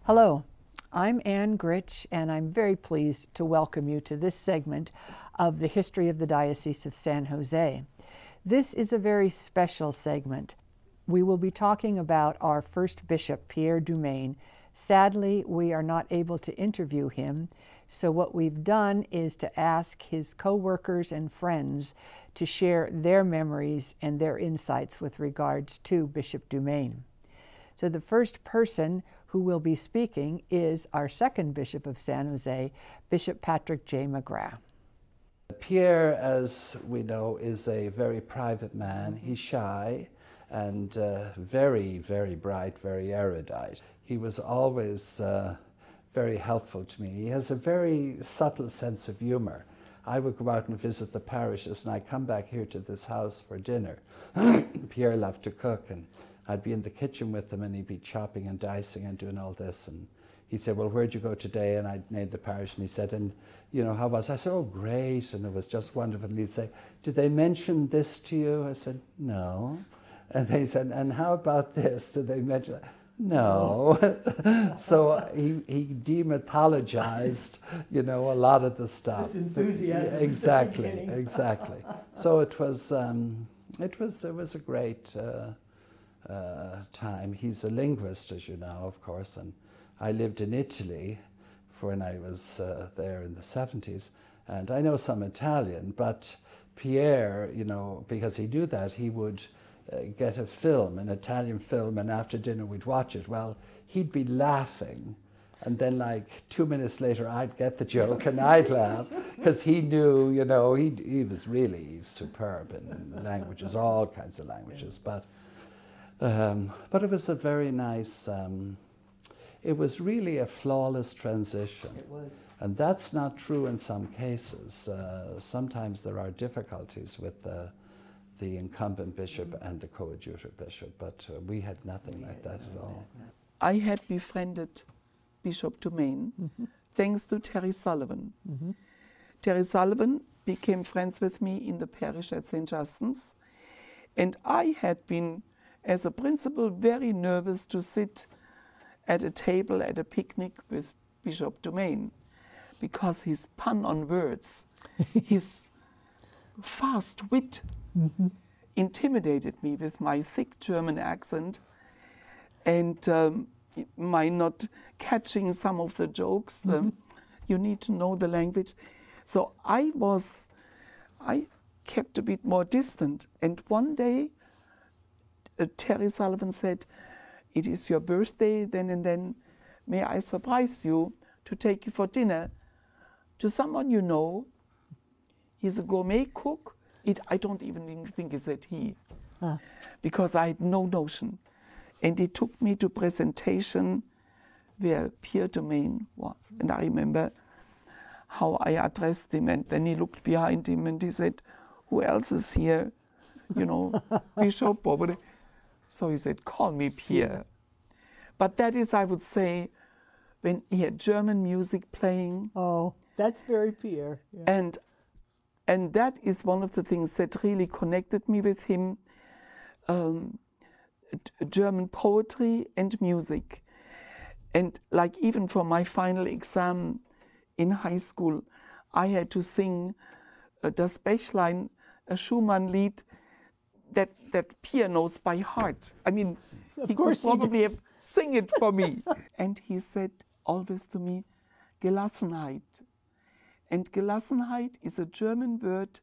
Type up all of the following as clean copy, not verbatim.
Hello, I'm Ann Gritch, and I'm very pleased to welcome you to this segment of the history of the Diocese of San Jose. This is a very special segment. We will be talking about our first bishop, Pierre DuMaine. Sadly, we are not able to interview him, so what we've done is to ask his co-workers and friends to share their memories and their insights with regards to Bishop DuMaine. So the first person who will be speaking is our second Bishop of San Jose, Bishop Patrick J. McGrath. Pierre, as we know, is a very private man. He's shy and very, very bright, very erudite. He was always very helpful to me. He has a very subtle sense of humor. I would go out and visit the parishes, and I'd come back here to this house for dinner. Pierre loved to cook, and I'd be in the kitchen with him, and he'd be chopping and dicing and doing all this. And he'd say, "Well, where'd you go today?" And I'd name the parish, and he said, "And you know, how was it?" I said, "Oh, great," and it was just wonderful. And he'd say, "Did they mention this to you?" I said, "No." And they said, "And how about this? Did they mention that?" "No." So he demythologized, you know, a lot of the stuff. This enthusiasm. Exactly. So it was a great time. He's a linguist, as you know, of course, and I lived in Italy when I was there in the 70s, and I know some Italian, but Pierre, you know, because he knew that, he would get a film, an Italian film, and after dinner we'd watch it. Well, he'd be laughing, and then like 2 minutes later I'd get the joke and I'd laugh, because he knew, you know, he was really superb in languages, all kinds of languages, but it was a very nice, it was really a flawless transition. It was. And that's not true in some cases. Sometimes there are difficulties with the incumbent bishop and the coadjutor bishop, but we had nothing like that at all. I had befriended Bishop DuMaine thanks to Terry Sullivan. Terry Sullivan became friends with me in the parish at St. Justin's, and I had been, as a principal, very nervous to sit at a table at a picnic with Bishop DuMaine, because his pun on words, his fast wit intimidated me with my thick German accent and my not catching some of the jokes. You need to know the language. So I kept a bit more distant, and one day Terry Sullivan said, "It is your birthday then and then. May I surprise you to take you for dinner to someone you know? He's a gourmet cook." I don't even think he said he, because I had no notion. And he took me to presentation where Pierre DuMaine was. And I remember how I addressed him, and then he looked behind him and he said, "Who else is here? You know, Bishop over there." So he said, "Call me Pierre." But that is, I would say, when he had German music playing. Oh, that's very Pierre. Yeah. And that is one of the things that really connected me with him, German poetry and music. And like even for my final exam in high school, I had to sing Das Bächlein, a Schumann-Lied that Pierre knows by heart. I mean, he could probably have sing it for me. And he said always to me, Gelassenheit. And Gelassenheit is a German word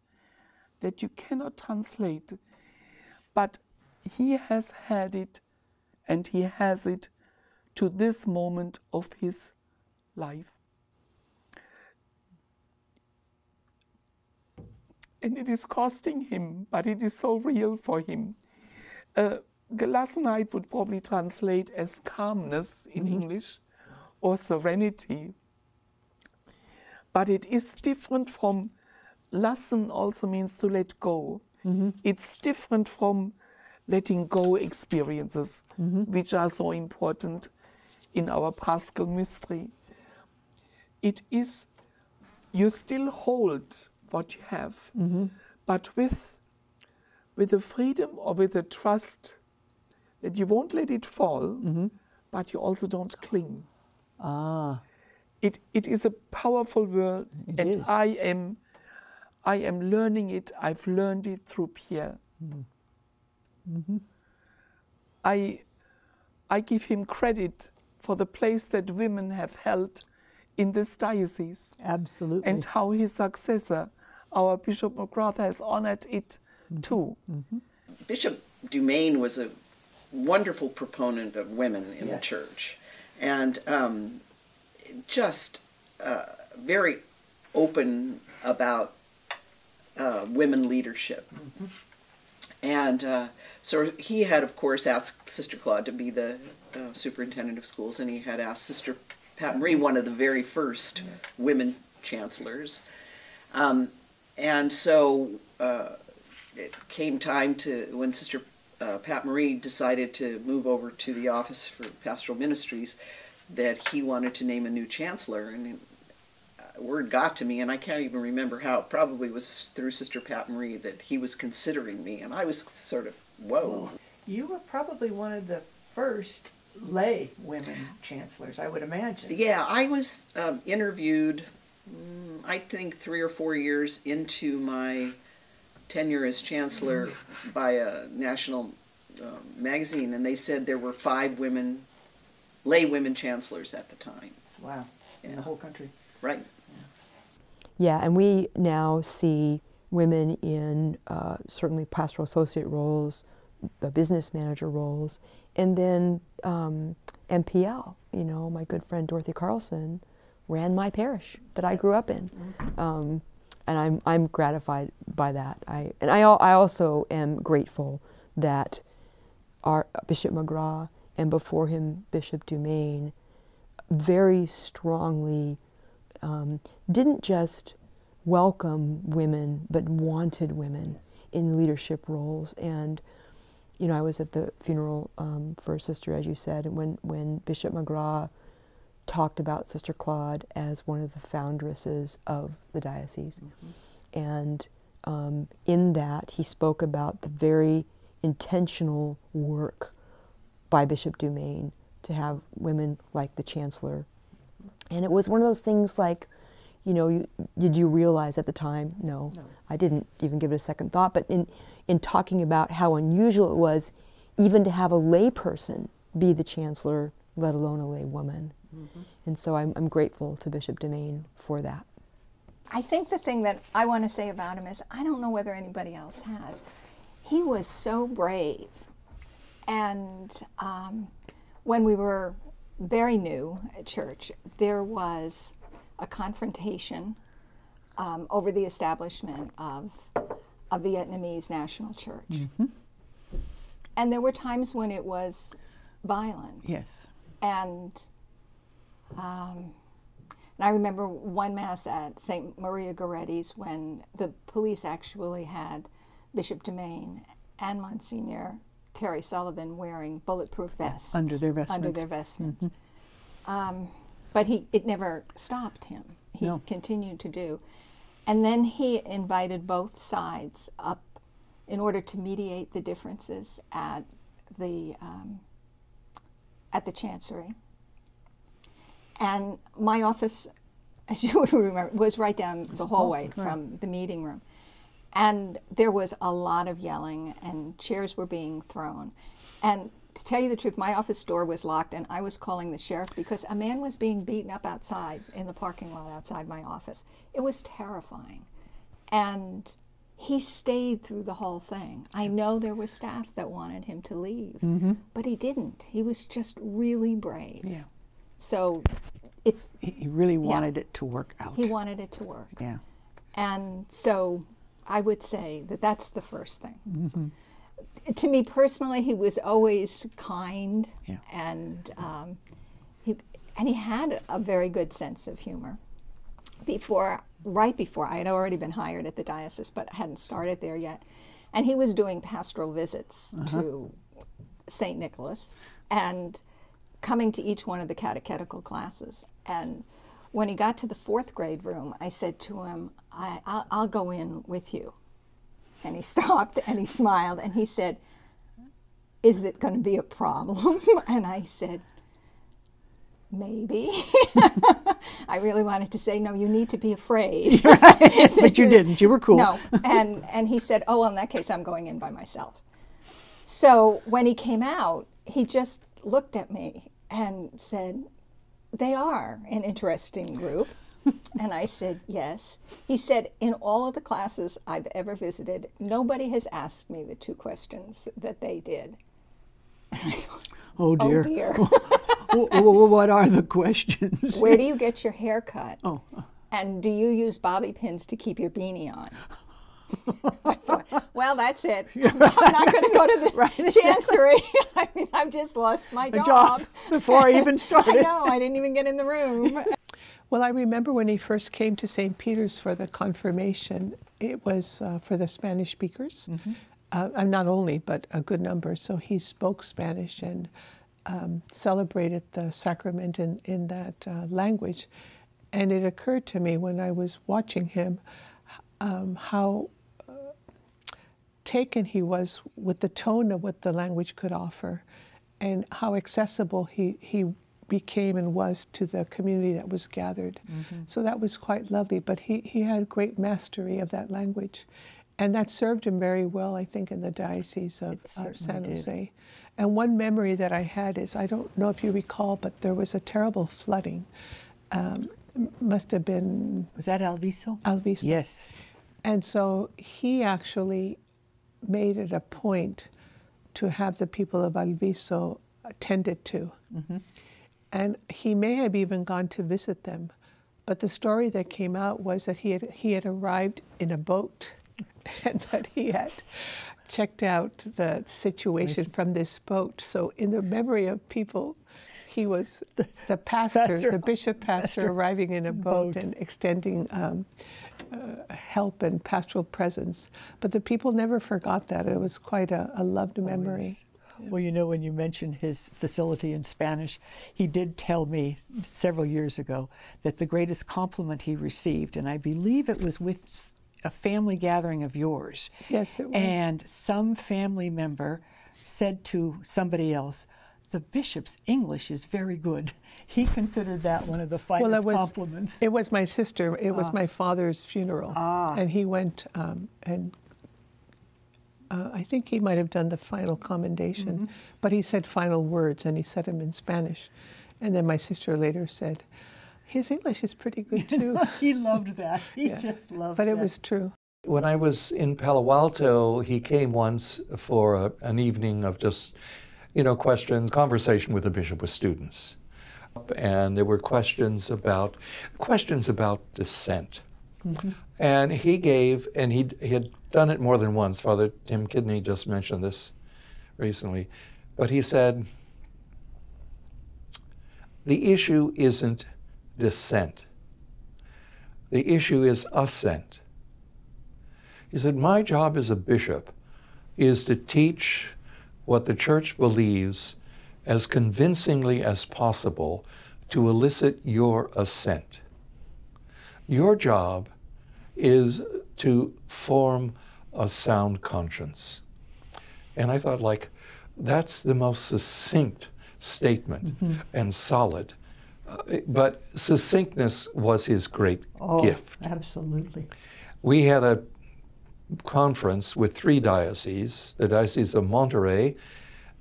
that you cannot translate, but he has had it, and he has it to this moment of his life. And it is costing him, but it is so real for him. Gelassenheit would probably translate as calmness in English, or serenity. But it is different from, lassen also means to let go. It's different from letting go experiences, which are so important in our Paschal mystery. It is, you still hold what you have, but with the freedom or with the trust that you won't let it fall, but you also don't cling. Ah, It is a powerful word, It and is. I am learning it. I've learned it through Pierre. I give him credit for the place that women have held in this diocese, absolutely. and how his successor, our Bishop McGrath, has honored it too. Bishop DuMaine was a wonderful proponent of women in the Yes. church, and just very open about women leadership. And so he had, of course, asked Sister Claude to be the superintendent of schools, and he had asked Sister Pat Marie, one of the very first women chancellors. And so it came time to, when Sister Pat Marie decided to move over to the Office for Pastoral Ministries, that he wanted to name a new chancellor. And word got to me, and I can't even remember how. It probably was through Sister Pat Marie that he was considering me, and I was sort of, whoa. You were probably one of the first lay women chancellors, I would imagine. Yeah, I was interviewed, I think 3 or 4 years into my tenure as chancellor by a national magazine, and they said there were 5 women, lay women chancellors at the time. Wow, in Yeah. the whole country. Right. Yeah, and we now see women in certainly pastoral associate roles, business manager roles, and then MPL. You know, my good friend Dorothy Carlson ran my parish that I grew up in, and I'm gratified by that. I also am grateful that our Bishop McGrath and before him Bishop DuMaine very strongly didn't just welcome women, but wanted women in leadership roles. And, you know, I was at the funeral for a sister, as you said, and when Bishop McGrath talked about Sister Claude as one of the foundresses of the diocese. And in that, he spoke about the very intentional work by Bishop DuMaine to have women like the Chancellor. And it was one of those things like, you know, did you realize at the time? No, I didn't even give it a second thought. But in talking about how unusual it was even to have a lay person be the Chancellor, let alone a lay woman. And so I'm grateful to Bishop DuMaine for that. I think the thing that I want to say about him is, I don't know whether anybody else has. He was so brave. And when we were very new at church, there was a confrontation over the establishment of the Vietnamese National Church. And there were times when it was violent. Yes. And I remember one Mass at St. Maria Goretti's when the police actually had Bishop DuMaine and Monsignor Terry Sullivan wearing bulletproof vests. Under their vestments. Under their vestments. But it never stopped him. He No. continued to do. And then he invited both sides up in order to mediate the differences at the Chancery. And my office, as you would remember, was right down the hallway from the meeting room. And there was a lot of yelling, and chairs were being thrown. And to tell you the truth, my office door was locked, and I was calling the sheriff because a man was being beaten up outside in the parking lot outside my office. It was terrifying. And he stayed through the whole thing. I know there was staff that wanted him to leave, but he didn't. He was just really brave. Yeah. So He really wanted it to work out. he wanted it to work. Yeah. And so I would say that that's the first thing. To me personally, he was always kind, Yeah. and he had a very good sense of humor. Right before, I had already been hired at the diocese, but hadn't started there yet. And he was doing pastoral visits to St. Nicholas and coming to each one of the catechetical classes. And when he got to the 4th grade room, I said to him, I'll go in with you. And he stopped and he smiled and he said, "Is it going to be a problem?" And I said, maybe. I really wanted to say, no, you need to be afraid. Right. But you didn't. You were cool. No. And he said, oh, well, in that case, I'm going in by myself. So when he came out, he just looked at me and said, they are an interesting group. And I said, yes. He said, in all of the classes I've ever visited, nobody has asked me the 2 questions that they did. And I thought, oh dear. Oh dear. What are the questions? Where do you get your hair cut? Oh. And do you use bobby pins to keep your beanie on? I thought, well, that's it. I'm not going to go to the chancery. I mean, I've just lost my job. Before I even started. I know, I didn't even get in the room. Well, I remember when he first came to St. Peter's for the confirmation, it was for the Spanish speakers. Not only, but a good number. So he spoke Spanish and celebrated the sacrament in that language. And it occurred to me when I was watching him how taken he was with the tone of what the language could offer and how accessible he became and was to the community that was gathered. So that was quite lovely, but he had great mastery of that language. And that served him very well, I think, in the Diocese of San Jose. And one memory that I had is, I don't know if you recall, but there was a terrible flooding. Must have been... Was that Alviso? Alviso. Yes. And so he actually made it a point to have the people of Alviso attended to. And he may have even gone to visit them. But the story that came out was that he had arrived in a boat and that he had checked out the situation from this boat. So in the memory of people, he was the pastor, the bishop pastor arriving in a boat and extending help and pastoral presence. But the people never forgot that. It was quite a loved memory. Well, you know, when you mentioned his facility in Spanish, he did tell me several years ago that the greatest compliment he received, and I believe it was with a family gathering of yours. Yes, it was. And some family member said to somebody else, the bishop's English is very good. He considered that one of the finest compliments. It was my sister. It was my father's funeral. And he went and I think he might have done the final commendation, but he said final words, and he said them in Spanish. And then my sister later said, his English is pretty good too. He loved that. He just loved that. But it was true. When I was in Palo Alto, he came once for an evening of just, questions, conversation with the bishop with students. And there were questions about dissent. And he gave, and he had done it more than once. Father Tim Kidney just mentioned this recently. But he said, the issue isn't dissent. The issue is assent. He said, my job as a bishop is to teach what the church believes as convincingly as possible to elicit your assent. Your job is to form a sound conscience. And I thought, that's the most succinct statement and solid. But succinctness was his great gift. Absolutely. We had a conference with 3 dioceses, the Diocese of Monterrey,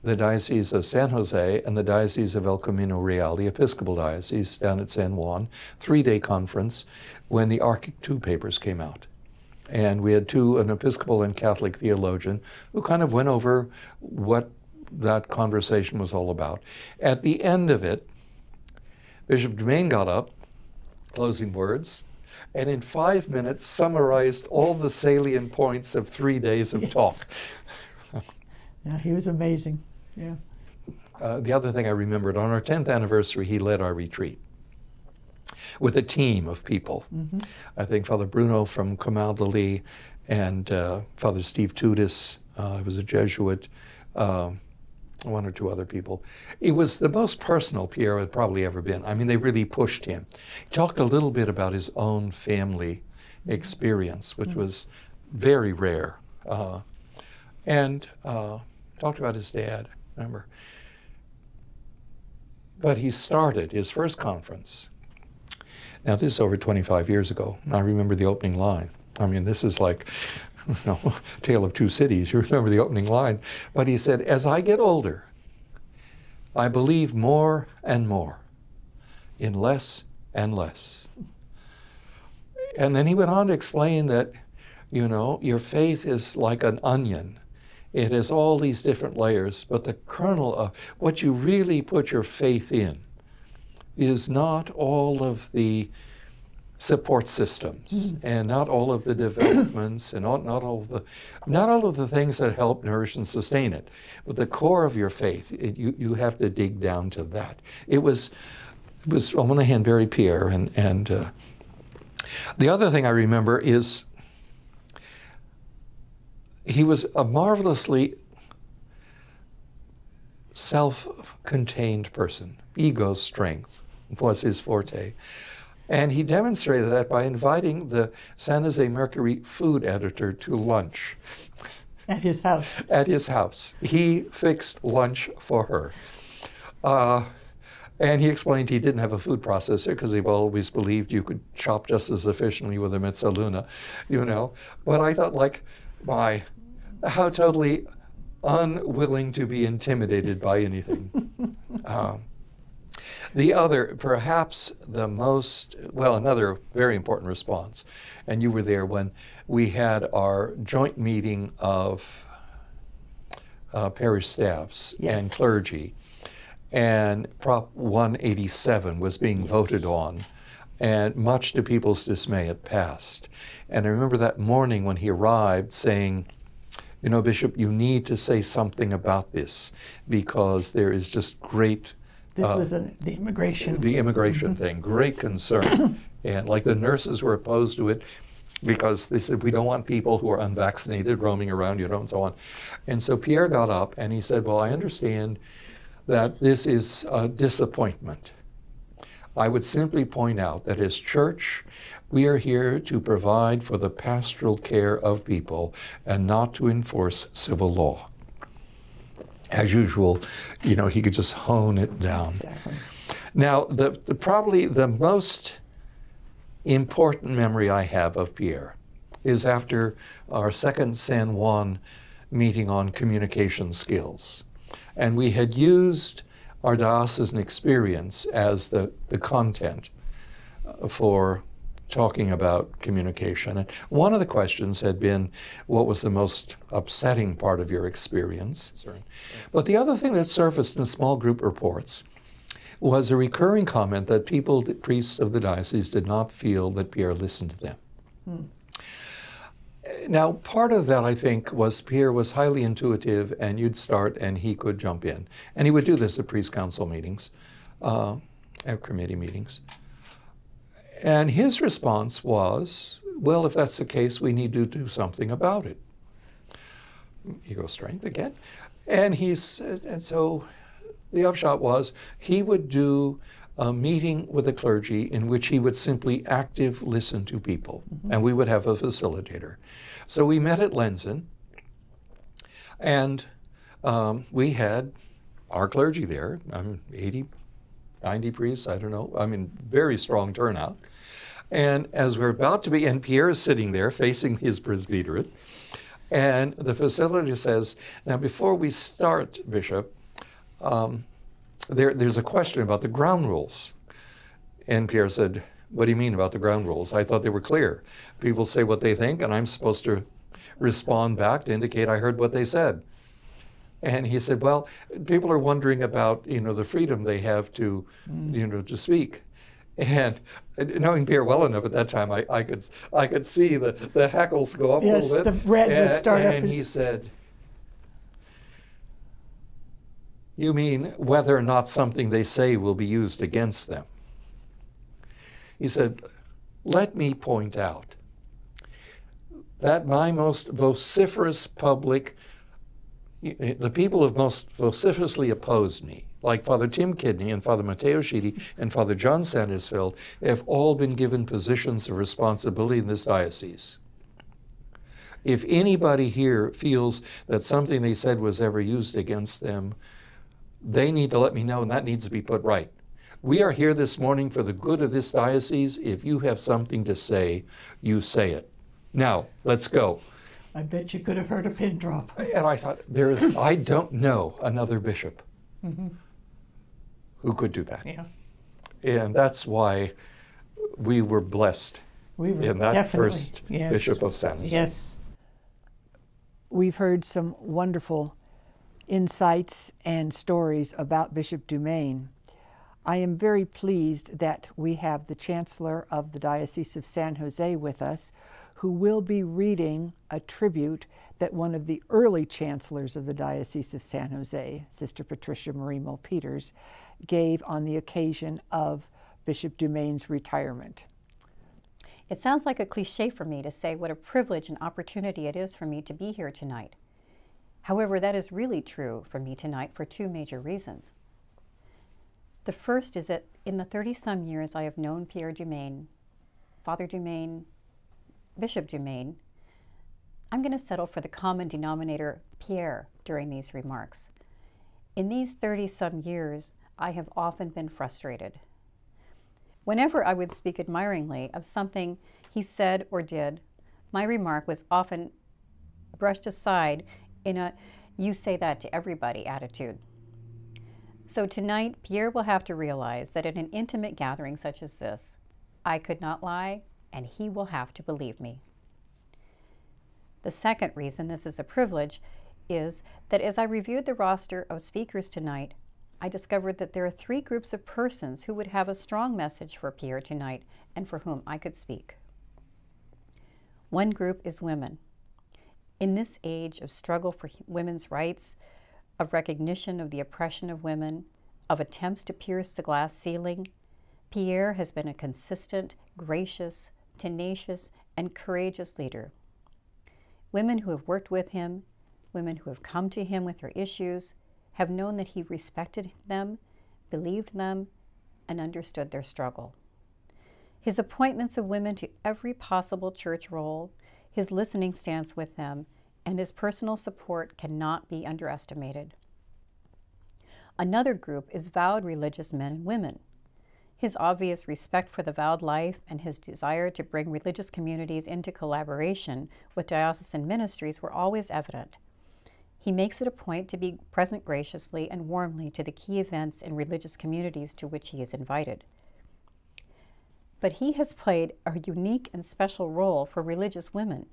the Diocese of San Jose, and the Diocese of El Camino Real, the Episcopal Diocese down at San Juan, 3-day conference when the Archic II papers came out. And we had an Episcopal and Catholic theologian who kind of went over what that conversation was all about. At the end of it, Bishop DuMaine got up, closing words, and in 5 minutes summarized all the salient points of 3 days of talk. Yeah, he was amazing. Yeah. The other thing I remembered, on our 10th anniversary, he led our retreat with a team of people. I think Father Bruno from Camaldoli and Father Steve Tudis, who was a Jesuit, 1 or 2 other people. It was the most personal Pierre had probably ever been. I mean, they really pushed him. He talked a little bit about his own family experience, which was very rare. And talked about his dad, remember. But he started his first conference. Now, this is over 25 years ago. I remember the opening line. I mean, this is like, you know, Tale of Two Cities. You remember the opening line. But he said, as I get older, I believe more and more in less and less. And then he went on to explain that, you know, your faith is like an onion. It has all these different layers, but the kernel of what you really put your faith in is not all of the support systems and not all of the developments and not all of the things that help nourish and sustain it. But the core of your faith, you have to dig down to that. It was on one hand very Pierre, and the other thing I remember is he was a marvelously self-contained person. Ego strength was his forte. And he demonstrated that by inviting the San Jose Mercury food editor to lunch. At his house. At his house. He fixed lunch for her. And he explained he didn't have a food processor because he always believed you could chop just as efficiently with a mezzaluna, you know. But I thought, like, how totally unwilling to be intimidated by anything. The other, perhaps the most, well, another very important response, and you were there when we had our joint meeting of parish staffs and clergy, and Prop 187 was being voted on, and much to people's dismay, it passed. And I remember that morning when he arrived saying, you know, Bishop, you need to say something about this because there is just great... This was the immigration. The immigration thing, great concern. And like the nurses were opposed to it because they said, we don't want people who are unvaccinated roaming around, you know, and so on. And so Pierre got up and he said, well, I understand that this is a disappointment. I would simply point out that as church, we are here to provide for the pastoral care of people and not to enforce civil law. As usual, you know, he could just hone it down. Exactly. Now, probably the most important memory I have of Pierre is after our second San Juan meeting on communication skills. And we had used our diocesan experience as the content for talking about communication. And one of the questions had been, what was the most upsetting part of your experience? But the other thing that surfaced in small group reports was a recurring comment that priests of the diocese did not feel that Pierre listened to them. Now, part of that, I think, was Pierre was highly intuitive, and you'd start and he could jump in. And he would do this at priest council meetings, at committee meetings. And his response was, well, if that's the case, we need to do something about it. Ego strength again. And so the upshot was he would do a meeting with the clergy in which he would simply active listen to people, and we would have a facilitator. So we met at Lenzen, and we had our clergy there, 80, 90 priests, I don't know, I mean, very strong turnout. And as we're about to be, and Pierre is sitting there facing his presbyterate, and the facilitator says, now before we start, Bishop, there's a question about the ground rules. And Pierre said, what do you mean about the ground rules? I thought they were clear. People say what they think, and I'm supposed to respond back to indicate I heard what they said. And he said, well, people are wondering about, you know, the freedom they have to, you know, to speak. And knowing Pierre well enough at that time, I could see the hackles go up a little bit. Yes, the red would start up. And he said, you mean whether or not something they say will be used against them? He said, let me point out that my most vociferous public, the people who most vociferously opposed me, like Father Tim Kidney and Father Matteo Sheedy and Father John Sandersfeld, have all been given positions of responsibility in this diocese. If anybody here feels that something they said was ever used against them, they need to let me know, and that needs to be put right. We are here this morning for the good of this diocese. If you have something to say, you say it. Now, let's go. I bet you could have heard a pin drop. And I thought, I don't know another bishop who could do that. Yeah. And that's why we were blessed in that first Bishop of San Jose. Yes. We've heard some wonderful insights and stories about Bishop DuMaine. I am very pleased that we have the Chancellor of the Diocese of San Jose with us, who will be reading a tribute that one of the early chancellors of the Diocese of San Jose, Sister Patricia Marie Peters, gave on the occasion of Bishop DuMaine's retirement. It sounds like a cliche for me to say what a privilege and opportunity it is for me to be here tonight. However, that is really true for me tonight for two major reasons. The first is that in the 30-some years I have known Pierre DuMaine, Father DuMaine, Bishop DuMaine, I'm going to settle for the common denominator Pierre during these remarks. In these 30-some years, I have often been frustrated. Whenever I would speak admiringly of something he said or did, my remark was often brushed aside in a "you say that to everybody" attitude. So tonight, Pierre will have to realize that at an intimate gathering such as this, I could not lie, and he will have to believe me. The second reason this is a privilege is that as I reviewed the roster of speakers tonight, I discovered that there are three groups of persons who would have a strong message for Pierre tonight and for whom I could speak. One group is women. In this age of struggle for women's rights, of recognition of the oppression of women, of attempts to pierce the glass ceiling, Pierre has been a consistent, gracious, tenacious, and courageous leader. Women who have worked with him, women who have come to him with their issues, have known that he respected them, believed them, and understood their struggle. His appointments of women to every possible church role, his listening stance with them, and his personal support cannot be underestimated. Another group is vowed religious men and women. His obvious respect for the vowed life and his desire to bring religious communities into collaboration with diocesan ministries were always evident. He makes it a point to be present graciously and warmly to the key events in religious communities to which he is invited. But he has played a unique and special role for religious women.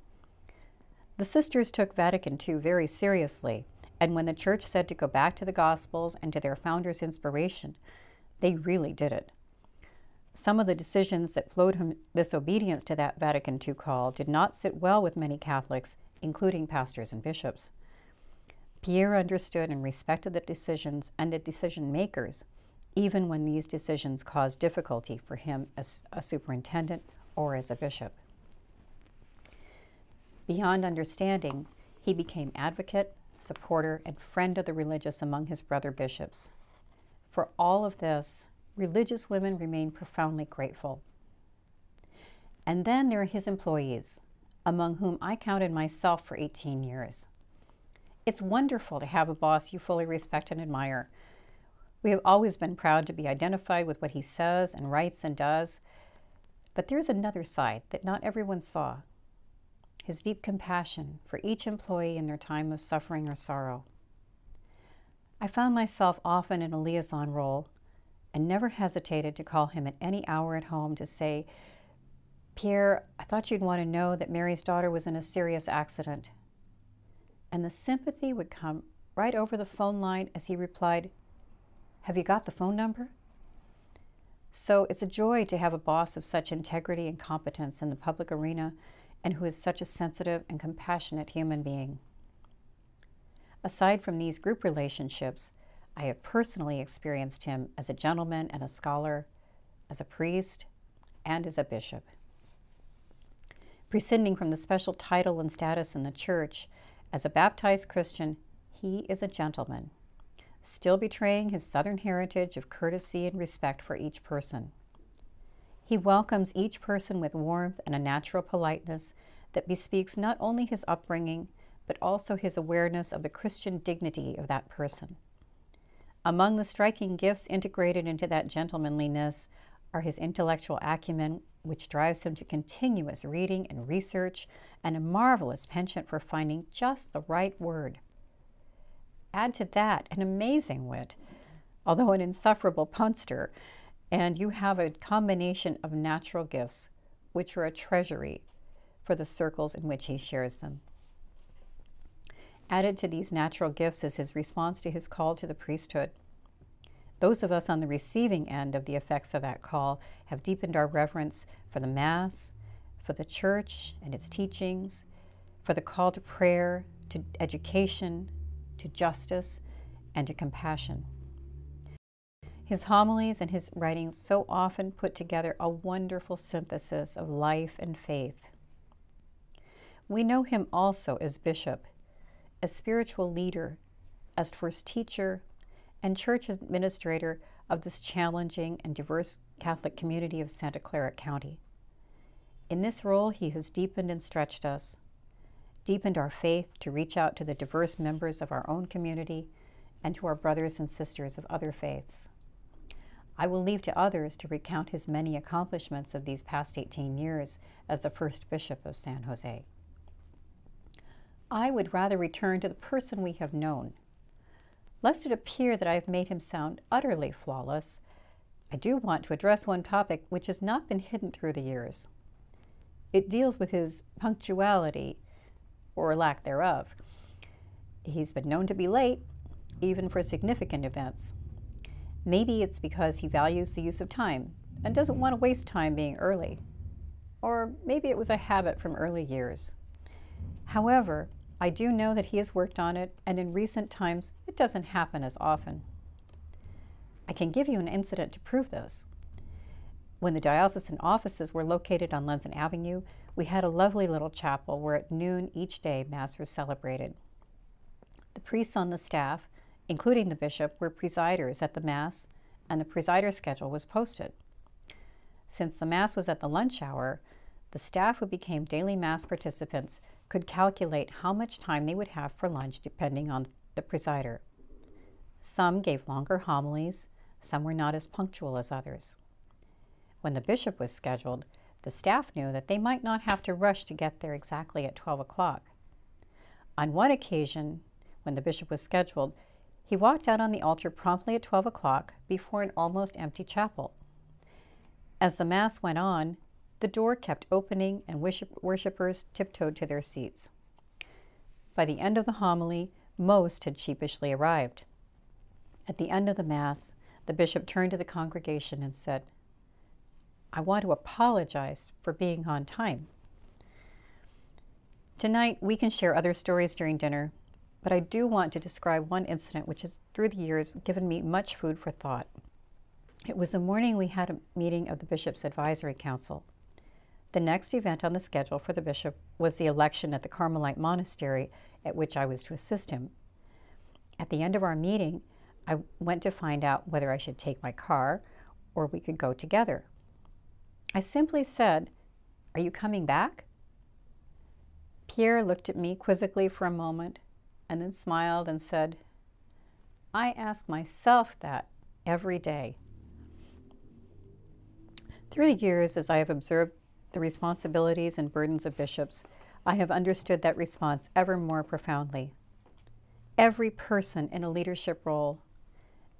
The sisters took Vatican II very seriously, and when the Church said to go back to the Gospels and to their founder's inspiration, they really did it. Some of the decisions that flowed from this obedience to that Vatican II call did not sit well with many Catholics, including pastors and bishops. Pierre understood and respected the decisions and the decision makers, even when these decisions caused difficulty for him as a superintendent or as a bishop. Beyond understanding, he became advocate, supporter, and friend of the religious among his brother bishops. For all of this, religious women remain profoundly grateful. And then there are his employees, among whom I counted myself for 18 years. It's wonderful to have a boss you fully respect and admire. We have always been proud to be identified with what he says and writes and does, but there's another side that not everyone saw. His deep compassion for each employee in their time of suffering or sorrow. I found myself often in a liaison role and never hesitated to call him at any hour at home to say, "Pierre, I thought you'd want to know that Mary's daughter was in a serious accident." And the sympathy would come right over the phone line as he replied, "Have you got the phone number?" So it's a joy to have a boss of such integrity and competence in the public arena and who is such a sensitive and compassionate human being. Aside from these group relationships, I have personally experienced him as a gentleman and a scholar, as a priest, and as a bishop. Prescinding from the special title and status in the Church, as a baptized Christian, he is a gentleman, still betraying his Southern heritage of courtesy and respect for each person. He welcomes each person with warmth and a natural politeness that bespeaks not only his upbringing, but also his awareness of the Christian dignity of that person. Among the striking gifts integrated into that gentlemanliness are his intellectual acumen, which drives him to continuous reading and research, and a marvelous penchant for finding just the right word. Add to that an amazing wit, although an insufferable punster, and you have a combination of natural gifts, which are a treasury for the circles in which he shares them. Added to these natural gifts is his response to his call to the priesthood. Those of us on the receiving end of the effects of that call have deepened our reverence for the Mass, for the Church and its teachings, for the call to prayer, to education, to justice, and to compassion. His homilies and his writings so often put together a wonderful synthesis of life and faith. We know him also as bishop, as spiritual leader, as first teacher, and church administrator of this challenging and diverse Catholic community of Santa Clara County. In this role, he has deepened and stretched us, deepened our faith to reach out to the diverse members of our own community and to our brothers and sisters of other faiths. I will leave to others to recount his many accomplishments of these past 18 years as the first bishop of San Jose. I would rather return to the person we have known. Lest it appear that I have made him sound utterly flawless, I do want to address one topic which has not been hidden through the years. It deals with his punctuality, or lack thereof. He's been known to be late, even for significant events. Maybe it's because he values the use of time and doesn't want to waste time being early. Or maybe it was a habit from early years. However, I do know that he has worked on it, and in recent times, it doesn't happen as often. I can give you an incident to prove this. When the diocesan offices were located on Lenzen Avenue, we had a lovely little chapel where at noon each day Mass was celebrated. The priests on the staff, including the bishop, were presiders at the Mass, and the presider schedule was posted. Since the Mass was at the lunch hour, the staff who became daily Mass participants could calculate how much time they would have for lunch depending on the presider. Some gave longer homilies, some were not as punctual as others. When the bishop was scheduled, the staff knew that they might not have to rush to get there exactly at 12 o'clock. On one occasion, when the bishop was scheduled, he walked out on the altar promptly at 12 o'clock before an almost empty chapel. As the Mass went on, the door kept opening and worshipers tiptoed to their seats. By the end of the homily, most had sheepishly arrived. At the end of the Mass, the bishop turned to the congregation and said, "I want to apologize for being on time." Tonight, we can share other stories during dinner, but I do want to describe one incident which has, through the years, given me much food for thought. It was the morning we had a meeting of the Bishop's Advisory Council. The next event on the schedule for the bishop was the election at the Carmelite Monastery, at which I was to assist him. At the end of our meeting, I went to find out whether I should take my car or we could go together. I simply said, "Are you coming back?" Pierre looked at me quizzically for a moment and then smiled and said, "I ask myself that every day." Through the years, as I have observed the responsibilities and burdens of bishops, I have understood that response ever more profoundly. Every person in a leadership role,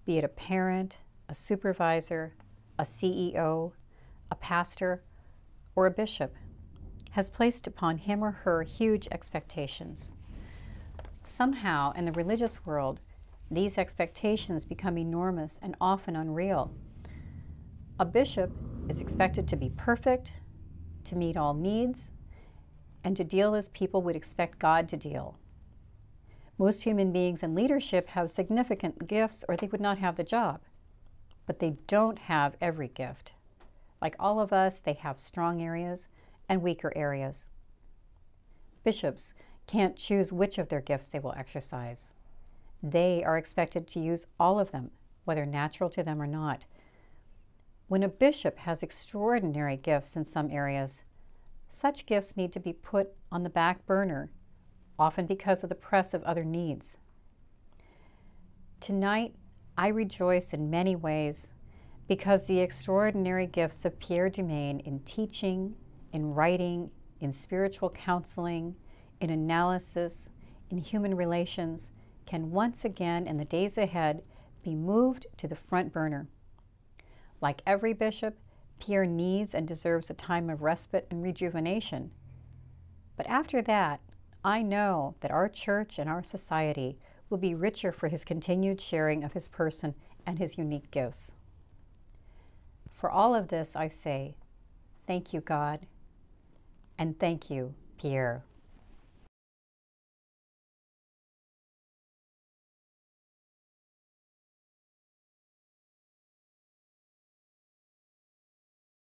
be it a parent, a supervisor, a CEO, a pastor, or a bishop, has placed upon him or her huge expectations. Somehow, in the religious world, these expectations become enormous and often unreal. A bishop is expected to be perfect, to meet all needs, and to deal as people would expect God to deal. Most human beings in leadership have significant gifts or they would not have the job, but they don't have every gift. Like all of us, they have strong areas and weaker areas. Bishops can't choose which of their gifts they will exercise. They are expected to use all of them, whether natural to them or not. When a bishop has extraordinary gifts in some areas, such gifts need to be put on the back burner, often because of the press of other needs. Tonight, I rejoice in many ways because the extraordinary gifts of Pierre DuMaine in teaching, in writing, in spiritual counseling, in analysis, in human relations, can once again in the days ahead be moved to the front burner. Like every bishop, Pierre needs and deserves a time of respite and rejuvenation. But after that, I know that our church and our society will be richer for his continued sharing of his person and his unique gifts. For all of this, I say, thank you, God, and thank you, Pierre.